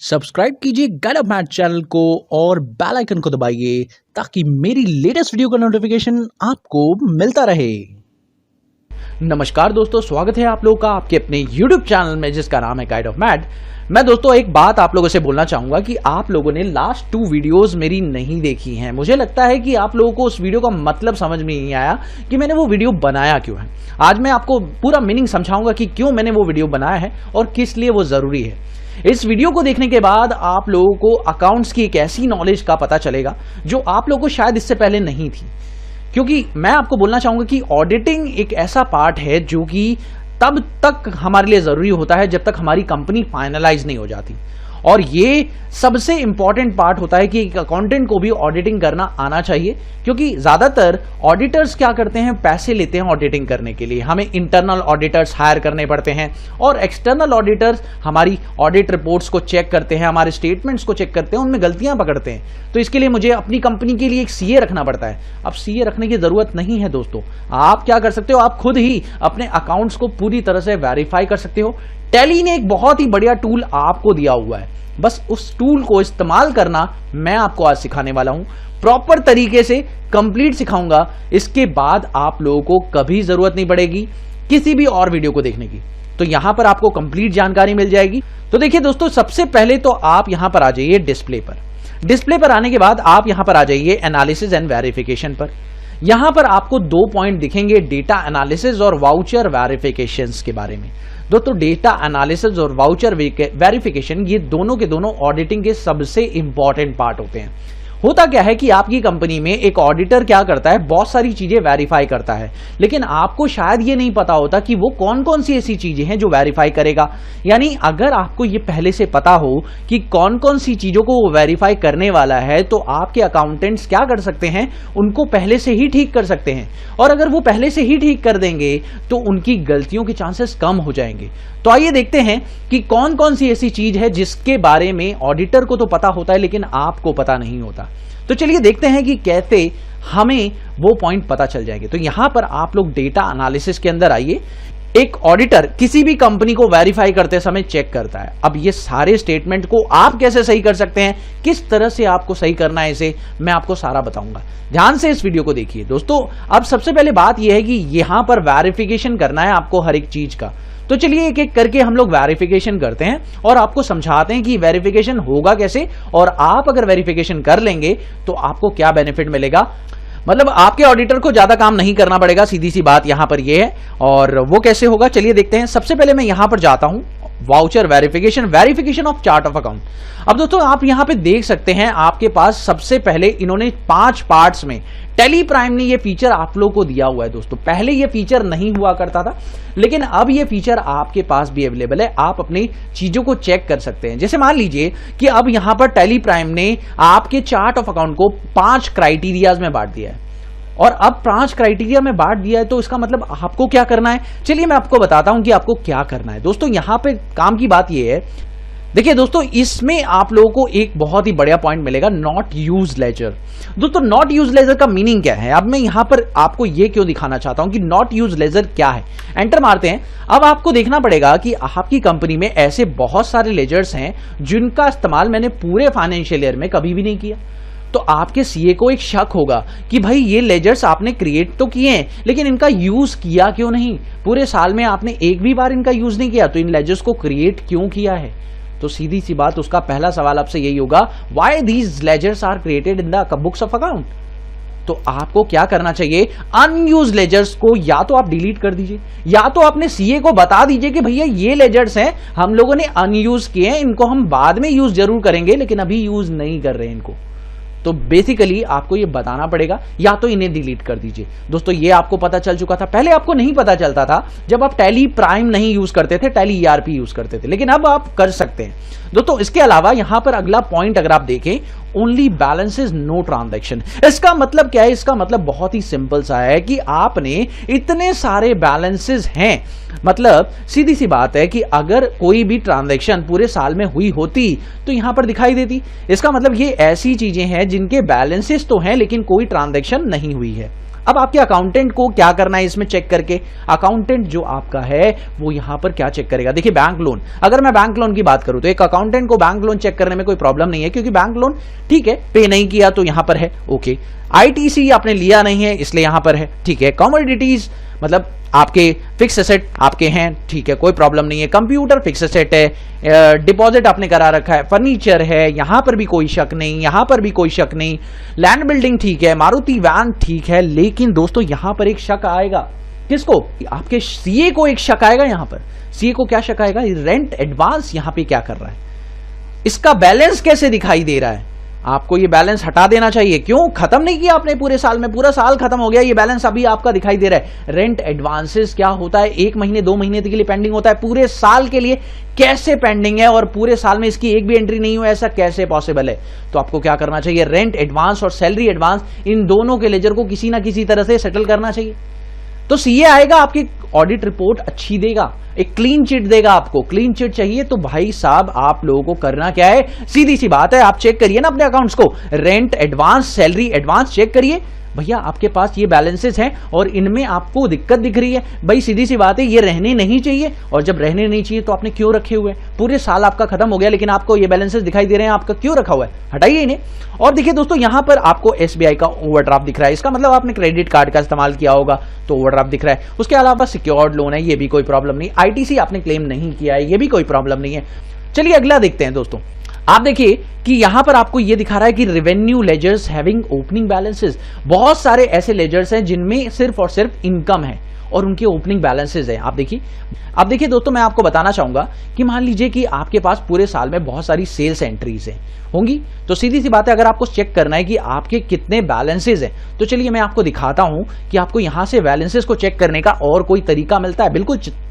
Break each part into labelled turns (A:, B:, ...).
A: Subscribe कीजिए guide of math channel को और बेल आइकन को दबाइए ताकि मेरी लेटेस्ट वीडियो का नोटिफिकेशन आपको मिलता रहे। नमस्कार दोस्तों, स्वागत है आप लोगों का आपके अपने YouTube चैनल में जिसका नाम है गाइड ऑफ मैथ। मैं दोस्तों एक बात आप लोगों से बोलना चाहूंगा कि आप लोगों ने लास्ट 2 वीडियोस मेरी नहीं देखी हैं। मुझे लगता है कि आप लोगों को उस वीडियो का मतलब समझ में नहीं आया कि मैंने वो वीडियो बनाया क्यों है। आज मैं आपको पूरा मीनिंग समझाऊंगा कि क्यों मैंने वो वीडियो बनाया है और किस लिए वो जरूरी है। इस वीडियो को देखने के बाद आप लोगों को अकाउंट्स की एक ऐसी नॉलेज का पता चलेगा जो आप लोगों को शायद इससे पहले नहीं थी। क्योंकि मैं आपको बोलना चाहूंगा कि ऑडिटिंग एक ऐसा पार्ट है जो कि तब तक हमारे लिए जरूरी होता है जब तक हमारी कंपनी फाइनलाइज नहीं हो जाती। और ये सबसे इंपॉर्टेंट पार्ट होता है कि एक अकाउंटेंट को भी ऑडिटिंग करना आना चाहिए, क्योंकि ज्यादातर ऑडिटर्स क्या करते हैं, पैसे लेते हैं ऑडिटिंग करने के लिए। हमें इंटरनल ऑडिटर्स हायर करने पड़ते हैं और एक्सटर्नल ऑडिटर्स हमारी ऑडिट रिपोर्ट्स को चेक करते हैं, हमारे स्टेटमेंट्स को चेक करते हैं, उनमें गलतियां पकड़ते हैं। तो इसके लिए मुझे अपनी कंपनी के लिए एक सीए रखना पड़ता है। अब सीए रखने की जरूरत नहीं है दोस्तों, आप क्या कर सकते हो, आप खुद ही अपने अकाउंट्स को पूरी तरह से वेरीफाई कर सकते हो। टैली ने एक बहुत ही बढ़िया टूल आपको दिया हुआ है, बस उस टूल को इस्तेमाल करना मैं आपको आज सिखाने वाला हूं। प्रॉपर तरीके से कंप्लीट सिखाऊंगा। इसके बाद आप लोगों को कभी जरूरत नहीं पड़ेगी किसी भी और वीडियो को देखने की। तो यहां पर आपको कंप्लीट जानकारी मिल जाएगी। तो देखिए दोस्तों, सबसे पहले तो आप यहां पर आ जाइए डिस्प्ले पर। डिस्प्ले पर आने के बाद आप यहां पर आ जाइए एनालिसिस एंड वेरिफिकेशन पर। यहां पर आपको 2 पॉइंट दिखेंगे, डेटा एनालिसिस और वाउचर वेरिफिकेशंस के बारे में। दोस्तों, डेटा एनालिसिस और वाउचर वेरिफिकेशन ये दोनों के दोनों ऑडिटिंग के सबसे इंपॉर्टेंट पार्ट होते हैं। होता क्या है कि आपकी कंपनी में एक ऑडिटर क्या करता है, बहुत सारी चीजें वेरीफाई करता है, लेकिन आपको शायद ये नहीं पता होता कि वो कौन कौन सी ऐसी चीजें हैं जो वेरीफाई करेगा। यानी अगर आपको ये पहले से पता हो कि कौन कौन सी चीजों को वो वेरीफाई करने वाला है, तो आपके अकाउंटेंट्स क्या कर सकते हैं, उनको पहले से ही ठीक कर सकते हैं। और अगर वो पहले से ही ठीक कर देंगे तो उनकी गलतियों के चांसेस कम हो जाएंगे। तो आइए देखते हैं कि कौन कौन सी ऐसी चीज है जिसके बारे में ऑडिटर को तो पता होता है लेकिन आपको पता नहीं होता। तो चलिए देखते हैं कि कैसे हमें वो पॉइंट पता चल जाएंगे। तो यहां पर आप लोग डेटा एनालिसिस के अंदर आइए। एक ऑडिटर किसी भी कंपनी को वेरीफाई करते समय चेक करता है। अब ये सारे स्टेटमेंट को आप कैसे सही कर सकते हैं, किस तरह से आपको सही करना है, इसे मैं आपको सारा बताऊंगा। ध्यान से इस वीडियो को देखिए दोस्तों। अब सबसे पहले बात यह है कि यहां पर वेरिफिकेशन करना है आपको हर एक चीज का। तो चलिए एक एक करके हम लोग वेरिफिकेशन करते हैं और आपको समझाते हैं कि वेरिफिकेशन होगा कैसे, और आप अगर वेरिफिकेशन कर लेंगे तो आपको क्या बेनिफिट मिलेगा। मतलब आपके ऑडिटर को ज्यादा काम नहीं करना पड़ेगा, सीधी सी बात यहां पर यह है। और वो कैसे होगा चलिए देखते हैं। सबसे पहले मैं यहां पर जाता हूं, voucher verification, verification of chart of account. अब दोस्तों आप यहां पे देख सकते हैं, आपके पास सबसे पहले इन्होंने 5 पार्ट्स में टैली प्राइम ने ये फीचर आप लोगों को दिया हुआ है दोस्तों। पहले ये फीचर नहीं हुआ करता था, लेकिन अब ये फीचर आपके पास भी अवेलेबल है। आप अपनी चीजों को चेक कर सकते हैं। जैसे मान लीजिए कि अब यहां पर टैली प्राइम ने आपके चार्ट ऑफ अकाउंट को 5 क्राइटेरियाज में बांट दिया है। और अब 5 क्राइटेरिया में बांट दिया है तो इसका मतलब आपको क्या करना है, चलिए मैं आपको बताता हूं कि आपको क्या करना है। दोस्तों यहां पे काम की बात यह है, देखिए दोस्तों, इसमें आप लोगों को एक बहुत ही बढ़िया पॉइंट मिलेगा, नॉट यूज लेजर। दोस्तों नॉट यूज लेजर का मीनिंग क्या है, अब मैं यहां पर आपको यह क्यों दिखाना चाहता हूं कि नॉट यूज लेजर क्या है। एंटर मारते हैं। अब आपको देखना पड़ेगा कि आपकी कंपनी में ऐसे बहुत सारे लेजर्स हैं जिनका इस्तेमाल मैंने पूरे फाइनेंशियल ईयर में कभी भी नहीं किया। तो आपके सीए को एक शक होगा कि भाई ये लेजर्स आपने क्रिएट तो किए हैं लेकिन इनका यूज किया क्यों नहीं, पूरे साल में आपने एक भी बार इनका यूज नहीं किया, तो इन लेजर्स को क्रिएट क्यों किया है। तो सीधी सी बात, उसका पहला सवाल आपसे यही होगा, why these ledgers are created in the books of account. तो आपको क्या करना चाहिए, अनयूज लेजर्स को या तो आप डिलीट कर दीजिए, या तो अपने सीए को बता दीजिए कि भैया ये लेजर्स हैं, हम लोगों ने अनयूज किए हैं, इनको हम बाद में यूज जरूर करेंगे लेकिन अभी यूज नहीं कर रहे हैं इनको। तो बेसिकली आपको ये बताना पड़ेगा, या तो इन्हें डिलीट कर दीजिए। दोस्तों ये आपको पता चल चुका था, पहले आपको नहीं पता चलता था जब आप टैली प्राइम नहीं यूज करते थे, टैली ईआरपी यूज करते थे, लेकिन अब आप कर सकते हैं। दोस्तों इसके अलावा यहां पर अगला पॉइंट अगर आप देखें, ओनली बैलेंसेस नो ट्रांजैक्शन। इसका मतलब क्या है, इसका मतलब बहुत ही सिंपल सा है कि आपने इतने सारे बैलेंसेस हैं, मतलब सीधी सी बात है कि अगर कोई भी ट्रांजैक्शन पूरे साल में हुई होती तो यहां पर दिखाई देती। इसका मतलब ये ऐसी चीजें हैं जिनके बैलेंसेस तो हैं लेकिन कोई ट्रांजैक्शन नहीं हुई है। अब आपके अकाउंटेंट को क्या करना है इसमें चेक करके, अकाउंटेंट जो आपका है वो यहां पर क्या चेक करेगा। देखिए बैंक लोन, अगर मैं बैंक लोन की बात करूं तो एक अकाउंटेंट को बैंक लोन चेक करने में कोई प्रॉब्लम नहीं है, क्योंकि बैंक लोन ठीक है पे नहीं किया तो यहां पर है ओके। आईटीसी आपने लिया नहीं है इसलिए यहां पर है, ठीक है। कमोडिटीज मतलब आपके फिक्स एसेट आपके हैं, ठीक है, कोई प्रॉब्लम नहीं है। कंप्यूटर फिक्स एसेट है, डिपॉजिट आपने करा रखा है, फर्नीचर है, यहां पर भी कोई शक नहीं, यहां पर भी कोई शक नहीं। लैंड बिल्डिंग ठीक है, मारुति वैन ठीक है, लेकिन दोस्तों यहां पर एक शक आएगा। किसको? आपके सीए को एक शक आएगा। यहां पर सीए को क्या शक आएगा? रेंट एडवांस यहां पे क्या कर रहा है, इसका बैलेंस कैसे दिखाई दे रहा है। आपको ये बैलेंस हटा देना चाहिए। क्यों? खत्म नहीं किया आपने पूरे साल में, पूरा साल खत्म हो गया, ये बैलेंस अभी आपका दिखाई दे रहा है। रेंट एडवांसेस क्या होता है? 1 महीने 2 महीने के लिए पेंडिंग होता है, पूरे साल के लिए कैसे पेंडिंग है और पूरे साल में इसकी एक भी एंट्री नहीं हुई, ऐसा कैसे पॉसिबल है? तो आपको क्या करना चाहिए, रेंट एडवांस और सैलरी एडवांस इन दोनों के लेजर को किसी ना किसी तरह से सेटल करना चाहिए। तो सीए आएगा, आपकी ऑडिट रिपोर्ट अच्छी देगा, एक क्लीन चिट देगा। आपको क्लीन चिट चाहिए तो भाई साहब आप लोगों को करना क्या है, सीधी सी बात है, आप चेक करिए ना अपने अकाउंट्स को, rent advance salary advance check करिए। भैया आपके पास ये बैलेंसेस हैं और इनमें आपको दिक्कत दिख रही है, भाई सीधी सी बात है ये रहने नहीं चाहिए। और जब रहने नहीं चाहिए तो आपने क्यों रखे हुए हैं? पूरे साल आपका खत्म हो गया लेकिन आपको ये बैलेंसेस दिखाई दे रहे हैं, आपका क्यों रखा हुआ है? हटाइए इन्हें। और देखिए दोस्तों यहां पर आपको एसबीआई का ओवरड्राफ्ट दिख रहा है, इसका मतलब आपने क्रेडिट कार्ड का इस्तेमाल किया होगा तो ओवरड्राफ्ट दिख रहा है। उसके अलावा सिक्योर्ड लोन है, ये भी कोई प्रॉब्लम नहीं। आईटीसी आपने क्लेम नहीं किया है, ये भी कोई प्रॉब्लम नहीं है। चलिए अगला देखते हैं दोस्तों। आप देखिए कि यहां पर आपको यह दिखा रहा है कि revenue ledgers having opening balances, बहुत सारे ऐसे लेजर्स हैं जिनमें सिर्फ और सिर्फ इनकम है और उनके ओपनिंग बैलेंसेस हैं। आप देखिए दोस्तों मैं आपको बताना चाहूंगा कि मान लीजिए कि आपके पास पूरे साल में बहुत सारी सेल्स एंट्रीज हैं होंगी, तो सीधी सी बात है अगर आपको चेक करना है कि आपके कितने बैलेंसेस हैं तो चलिए मैं आपको दिखाता हूं कि आपको यहां से बैलेंसेस को चेक करने का और कोई तरीका मिलता है।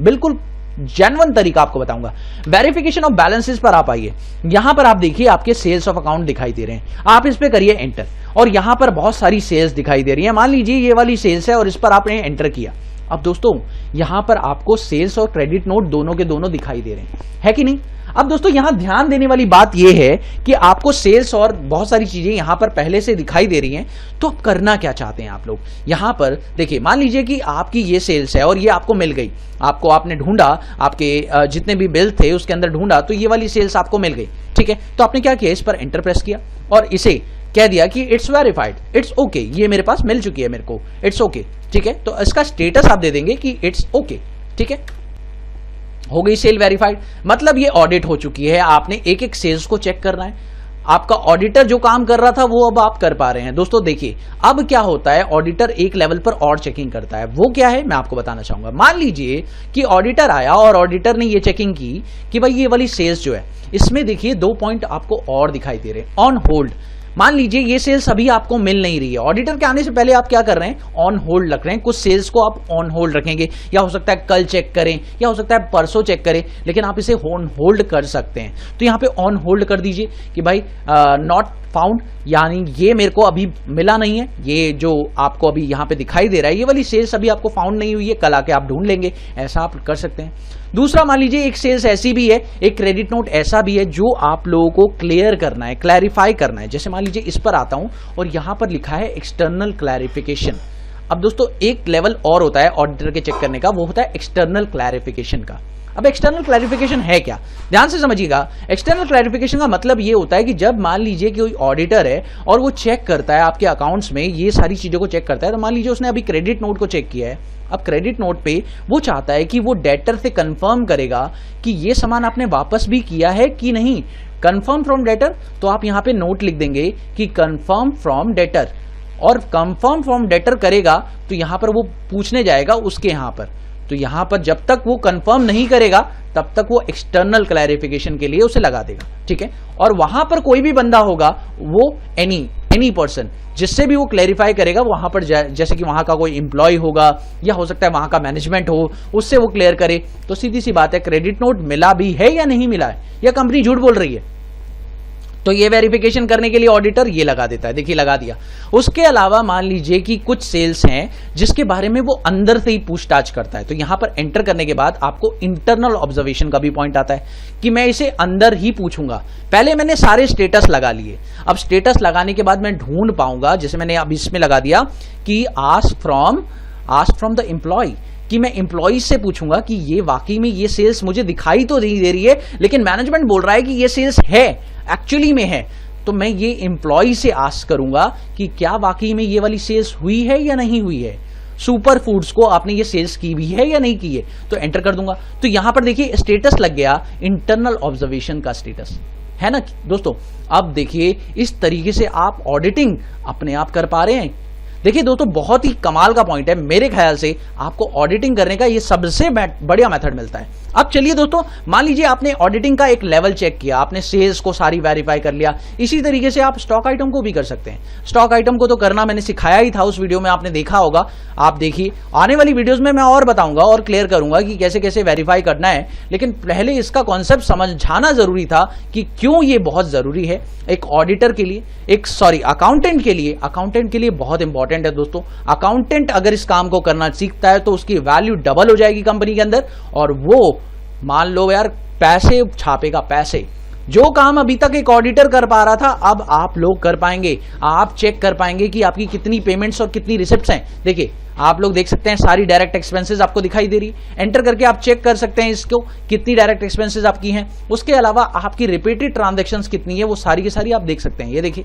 A: बिल्कुल जेन्युइन तरीका आपको बताऊंगा। वेरिफिकेशन ऑफ बैलेंसेस पर आप आइए, यहां पर आप देखिए आपके सेल्स ऑफ अकाउंट दिखाई दे रहे हैं, आप इस पे करिए एंटर और यहां पर बहुत सारी सेल्स दिखाई दे रही है। मान लीजिए ये वाली सेल्स है और इस पर आपने एंटर किया। अब दोस्तों यहां पर आपको सेल्स और क्रेडिट नोट दोनों के दोनों दिखाई दे रहे हैं, है कि नहीं? अब दोस्तों यहां ध्यान देने वाली बात यह है कि आपको सेल्स और बहुत सारी चीजें यहां पर पहले से दिखाई दे रही हैं, तो अब करना क्या चाहते हैं आप लोग? यहां पर देखिए मान लीजिए कि आपकी ये सेल्स है और ये आपको मिल गई, आपने ढूंढा, आपके जितने भी बिल थे उसके अंदर ढूंढा तो ये वाली सेल्स आपको मिल गई, ठीक है। तो आपने क्या किया, इस पर एंटर प्रेस किया और इसे कह दिया कि इट्स वेरीफाइड, इट्स ओके, ये मेरे पास मिल चुकी है मेरे को, इट्स ओके, ठीक है। तो इसका स्टेटस आप दे देंगे कि इट्स ओके, ठीक है, हो गई सेल वेरीफाइड, मतलब ये ऑडिट हो चुकी है। आपने एक एक सेल्स को चेक करना है, आपका ऑडिटर जो काम कर रहा था वो अब आप कर पा रहे हैं। दोस्तों देखिए अब क्या होता है, ऑडिटर एक लेवल पर और चेकिंग करता है, वो क्या है मैं आपको बताना चाहूंगा। मान लीजिए कि ऑडिटर आया और ऑडिटर ने ये चेकिंग की कि भाई ये वाली सेल्स जो है इसमें देखिए 2 पॉइंट आपको और दिखाई दे रहे हैं, ऑन होल्ड। मान लीजिए ये सेल्स अभी आपको मिल नहीं रही है, ऑडिटर के आने से पहले आप क्या कर रहे हैं, ऑन होल्ड रख रहे हैं। कुछ सेल्स को आप ऑन होल्ड रखेंगे, या हो सकता है कल चेक करें, या हो सकता है परसों चेक करें, लेकिन आप इसे ऑन होल्ड कर सकते हैं। तो यहाँ पे ऑन होल्ड कर दीजिए कि भाई नॉट फाउंड, यानी ये मेरे को अभी मिला नहीं है, ये जो आपको अभी यहाँ पे दिखाई दे रहा है ये वाली सेल्स अभी आपको फाउंड नहीं हुई है, कल आके आप ढूंढ लेंगे, ऐसा आप कर सकते हैं। दूसरा मान लीजिए एक सेल्स ऐसी भी है, एक क्रेडिट नोट ऐसा भी है जो आप लोगों को क्लियर करना है, क्लैरिफाई करना है। जैसे मान लीजिए इस पर आता हूं और यहां पर लिखा है एक्सटर्नल क्लैरिफिकेशन। अब दोस्तों एक लेवल और होता है ऑडिटर के चेक करने का, वो होता है एक्सटर्नल क्लैरिफिकेशन का। अब एक्सटर्नल क्लैरिफिकेशन है क्या, ध्यान से समझिएगा। एक्सटर्नल क्लैरिफिकेशन का मतलब ये होता है कि जब मान लीजिए कि कोई ऑडिटर है और वो चेक करता है आपके अकाउंट्स में, ये सारी चीजों को चेक करता है, तो मान लीजिए उसने अभी क्रेडिट नोट को चेक किया है। अब क्रेडिट नोट पे वो चाहता है कि वो डेटर से कंफर्म करेगा कि ये सामान आपने वापस भी किया है कि नहीं। कंफर्म फ्रॉम डेटर, तो आप यहां पे नोट लिख देंगे कि कंफर्म फ्रॉम डेटर, और कंफर्म फ्रॉम डेटर करेगा तो यहां पर वो पूछने जाएगा उसके यहां पर, तो यहां पर जब तक वो कंफर्म नहीं करेगा तब तक वो एक्सटर्नल क्लैरिफिकेशन के लिए उसे लगा देगा, ठीक है। और वहां पर कोई भी बंदा होगा, वो एनी पर्सन जिससे भी वो क्लैरिफाई करेगा, वहां पर जैसे कि वहां का कोई एम्प्लॉय होगा या हो सकता है वहां का मैनेजमेंट हो, उससे वो क्लियर करे। तो सीधी सी बात है, क्रेडिट नोट मिला भी है या नहीं मिला है, या कंपनी झूठ बोल रही है, तो ये वेरिफिकेशन करने के लिए ऑडिटर ये लगा देता है, देखिए लगा दिया। उसके अलावा मान लीजिए कि कुछ सेल्स हैं जिसके बारे में वो अंदर से ही पूछताछ करता है, तो यहां पर एंटर करने के बाद आपको इंटरनल ऑब्जर्वेशन का भी पॉइंट आता है कि मैं इसे अंदर ही पूछूंगा। पहले मैंने सारे स्टेटस लगा लिए, अब स्टेटस लगाने के बाद मैं ढूंढ पाऊंगा, जैसे मैंने अब इसमें लगा दिया कि आस्क फ्रॉम द एम्प्लॉय, कि मैं एम्प्लॉय से पूछूंगा कि ये वाकई में ये सेल्स मुझे दिखाई तो नहीं दे रही है, लेकिन मैनेजमेंट बोल रहा है कि ये सेल्स है, एक्चुअली में है। तो मैं ये एम्प्लॉय से आस्क करूंगा कि क्या वाकई में ये वाली सेल्स हुई है या नहीं हुई है, सुपर फूड्स को आपने ये सेल्स की भी है या नहीं की है, तो एंटर कर दूंगा। तो यहां पर देखिए स्टेटस लग गया, इंटरनल ऑब्जर्वेशन का स्टेटस है ना दोस्तों। अब देखिए इस तरीके से आप ऑडिटिंग अपने आप कर पा रहे हैं। देखिए दोस्तों बहुत ही कमाल का पॉइंट है, मेरे ख्याल से आपको ऑडिटिंग करने का ये सबसे बढ़िया मेथड मिलता है। अब चलिए दोस्तों, मान लीजिए आपने ऑडिटिंग का एक लेवल चेक किया, आपने सेल्स को सारी वेरीफाई कर लिया, इसी तरीके से आप स्टॉक आइटम को भी कर सकते हैं। स्टॉक आइटम को तो करना मैंने सिखाया ही था, उस वीडियो में आपने देखा होगा, आप देखिए। आने वाली वीडियोस में मैं और बताऊंगा और क्लियर करूंगा कि कैसे कैसे वेरीफाई करना है, लेकिन पहले इसका कॉन्सेप्ट समझाना जरूरी था कि क्यों ये बहुत जरूरी है एक ऑडिटर के लिए, अकाउंटेंट के लिए बहुत इंपॉर्टेंट है दोस्तों। अकाउंटेंट अगर इस काम को करना सीखता है तो उसकी वैल्यू डबल हो जाएगी कंपनी के अंदर, और वो मान लो यार पैसे छापेगा, पैसे। जो काम अभी तक एक ऑडिटर कर पा रहा था अब आप लोग कर पाएंगे। आप चेक कर पाएंगे कि आपकी कितनी पेमेंट्स और कितनी रिसिप्ट्स हैं। देखिए आप लोग देख सकते हैं सारी डायरेक्ट एक्सपेंसेस आपको दिखाई दे रही है, एंटर करके आप चेक कर सकते हैं इसको कितनी डायरेक्ट एक्सपेंसेस आपकी हैं। उसके अलावा आपकी रिपीटेड ट्रांजैक्शंस कितनी है वो सारी की सारी आप देख सकते हैं, ये देखिए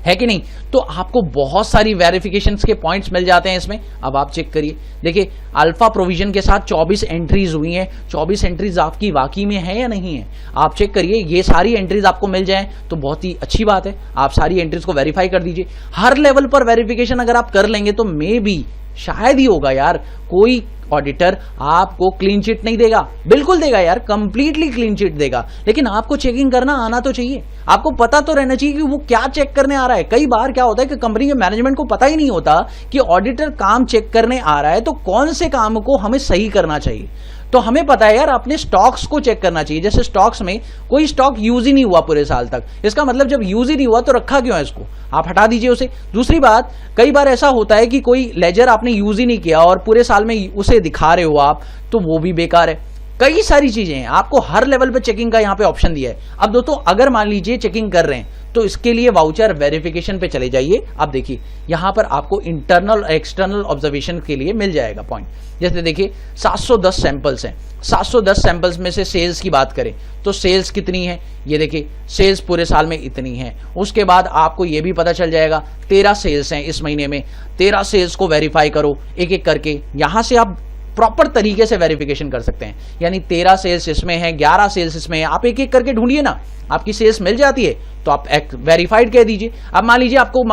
A: है कि नहीं। तो आपको बहुत सारी वेरिफिकेशंस के पॉइंट्स मिल जाते हैं इसमें। अब आप चेक करिए, देखिए अल्फा प्रोविजन के साथ 24 एंट्रीज हुई हैं, 24 एंट्रीज आपकी वाकई में है या नहीं है, आप चेक करिए। ये सारी एंट्रीज आपको मिल जाएं तो बहुत ही अच्छी बात है, आप सारी एंट्रीज को वेरीफाई कर दीजिए। हर लेवल पर वेरिफिकेशन अगर आप कर लेंगे तो मे बी शायद ही होगा यार कोई ऑडिटर आपको क्लीन चिट नहीं देगा, बिल्कुल देगा यार, कंप्लीटली क्लीन चिट देगा, लेकिन आपको चेकिंग करना आना तो चाहिए। आपको पता तो रहना चाहिए कि वो क्या चेक करने आ रहा है। कई बार क्या होता है कि कंपनी के मैनेजमेंट को पता ही नहीं होता कि ऑडिटर काम चेक करने आ रहा है तो कौन से काम को हमें सही करना चाहिए। तो हमें पता है यार अपने स्टॉक्स को चेक करना चाहिए। जैसे स्टॉक्स में कोई स्टॉक यूज ही नहीं हुआ पूरे साल तक, इसका मतलब जब यूज ही नहीं हुआ तो रखा क्यों है इसको, आप हटा दीजिए उसे। दूसरी बात, कई बार ऐसा होता है कि कोई लेजर आपने यूज ही नहीं किया और पूरे साल में उसे दिखा रहे हो आप, तो वो भी बेकार है। कई सारी चीजें हैं, आपको हर लेवल पे चेकिंग का यहाँ पे ऑप्शन दिया है। अब दोस्तों अगर मान लीजिए चेकिंग कर रहे हैं तो इसके लिए वाउचर वेरिफिकेशन पे चले जाइए। अब देखिए यहां पर आपको इंटरनल एक्सटर्नल ऑब्जर्वेशन के लिए मिल जाएगा पॉइंट। जैसे देखिए 710 सैंपल्स हैं, 710 सैंपल्स में से सेल्स की बात करें तो सेल्स कितनी है, ये देखिए सेल्स पूरे साल में इतनी है। उसके बाद आपको ये भी पता चल जाएगा 13 सेल्स हैं इस महीने में, 13 सेल्स को वेरीफाई करो एक एक करके। यहां से आप प्रॉपर तरीके से वेरिफिकेशन कर सकते हैं, यानी 13 सेल्स इसमें है, 11 सेल्स इसमें है, आप एक एक करके ढूंढिए ना, आपकी सेल्स मिल जाती है तो आप वेरीफाइड कह दीजिए। अब मान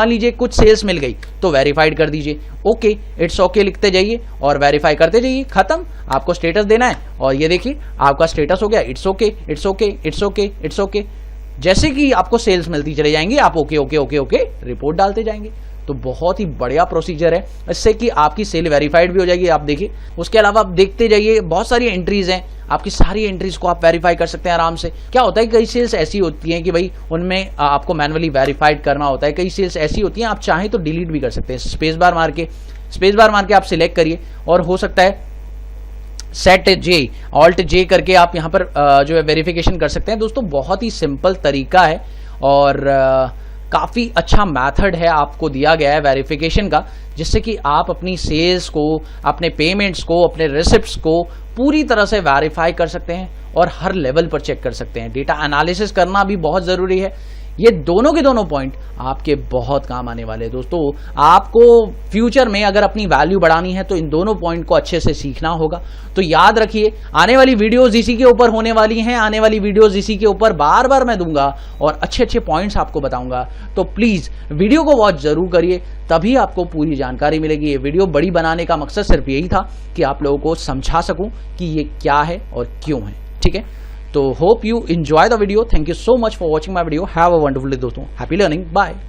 A: लीजिए कुछ सेल्स मिल गई तो वेरीफाइड कर दीजिए, ओके इट्स ओके लिखते जाइए और वेरीफाई करते जाइए, खत्म। आपको स्टेटस देना है और ये देखिए आपका स्टेटस हो गया it's okay it's okay it's okay it's okay. जैसे कि आपको सेल्स मिलती चले जाएंगी आप okay okay okay okay report डालते जाएंगे। तो बहुत ही बढ़िया प्रोसीजर है, इससे कि आपकी सेल वेरीफाइड भी हो जाएगी। आप देखिए उसके अलावा आप देखते जाइए बहुत सारी एंट्रीज हैं, आपकी सारी एंट्रीज को आप वेरीफाई कर सकते हैं आराम से। क्या होता है कई सेल्स ऐसी होती हैं कि भाई उनमें आपको मैनुअली वेरीफाइड करना होता है, कई सेल्स ऐसी होती हैं आप चाहें तो डिलीट भी कर सकते हैं। स्पेस बार मार के आप सिलेक्ट करिए और हो सकता है सेट जे ऑल्ट जे करके आप यहाँ पर जो है वेरिफिकेशन कर सकते हैं। दोस्तों बहुत ही सिंपल तरीका है और काफ़ी अच्छा मेथड है आपको दिया गया है वेरिफिकेशन का, जिससे कि आप अपनी सेल्स को, अपने पेमेंट्स को, अपने रिसिप्ट्स को पूरी तरह से वेरीफाई कर सकते हैं और हर लेवल पर चेक कर सकते हैं। डेटा एनालिसिस करना भी बहुत ज़रूरी है। ये दोनों के दोनों पॉइंट आपके बहुत काम आने वाले हैं दोस्तों। आपको फ्यूचर में अगर अपनी वैल्यू बढ़ानी है तो इन दोनों पॉइंट को अच्छे से सीखना होगा। तो याद रखिए आने वाली वीडियोस इसी के ऊपर होने वाली हैं, आने वाली वीडियोस इसी के ऊपर बार बार मैं दूंगा और अच्छे अच्छे पॉइंट्स आपको बताऊंगा। तो प्लीज़ वीडियो को वॉच जरूर करिए, तभी आपको पूरी जानकारी मिलेगी। ये वीडियो बड़ी बनाने का मकसद सिर्फ यही था कि आप लोगों को समझा सकूं कि ये क्या है और क्यों है, ठीक है। तो hope you enjoy the video. Thank you so much for watching my video. Have a wonderful day दोस्तों. Happy learning. Bye.